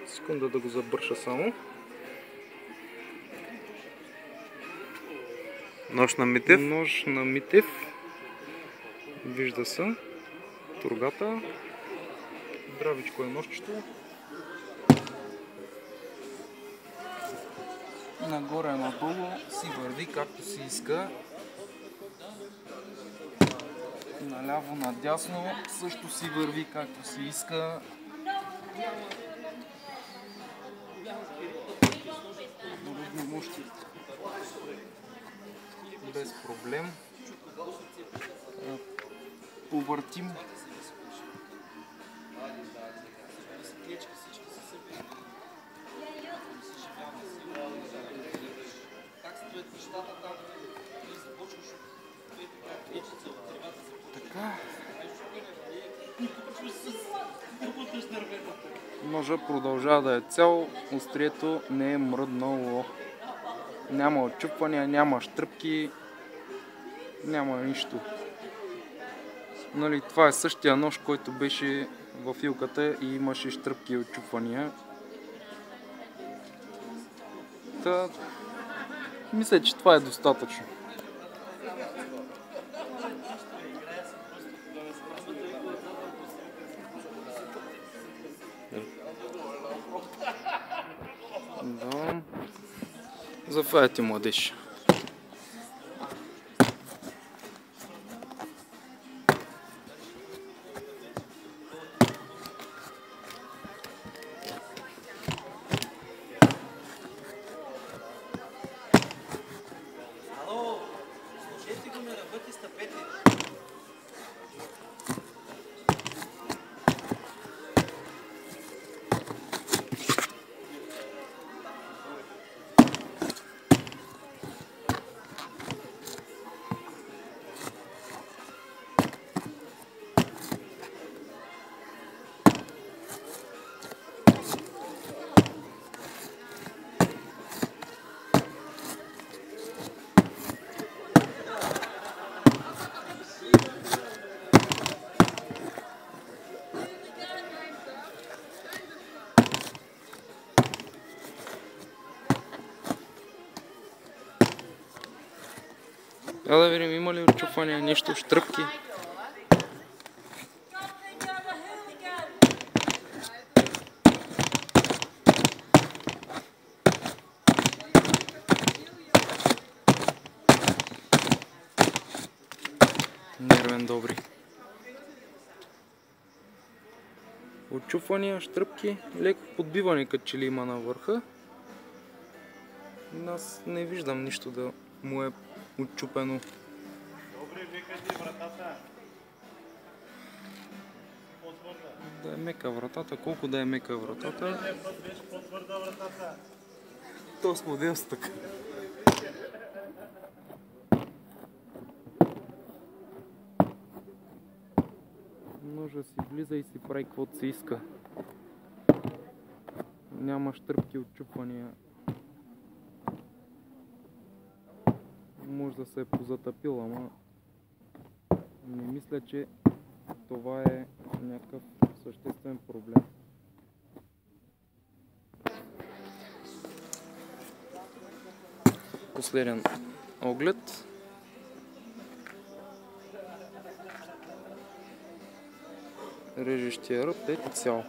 Секунда да го забърша само. Нож на Митев. Нож на Митев. Вижда се тургата. Здравичко е ножчето. Нагоре-надолу си върви както си иска. Наляво-надясно също си върви както си иска. Без проблем. Повъртим. Така. Ножа продължава да е цял, острието не е мръднало. Няма отчупвания, няма щръпки, няма нищо. Нали, това е същия нож, който беше в филката и имаше щръпки и отчупвания. Та, мисля, че това е достатъчно. Да. Заповядайте, младеж. Ало, служете го, не работи с тапети. Да видим има ли отчупвания, нещо, щръпки. Нервен добри. Отчупвания, щръпки, леко подбиване като че ли има на върха. Аз не виждам нищо да му е отчупено. Добре, викайте вратата. По-твърда. Да е мека вратата, колко да е мека вратата? Този път беше по-твърда вратата. То с модел с така. Ножа си влиза и си прави каквото си иска. Няма щръпки, отчупвания. Може да се е позатъпил, ама не мисля, че това е някакъв съществен проблем. Последен оглед. Режещия ръб е цял.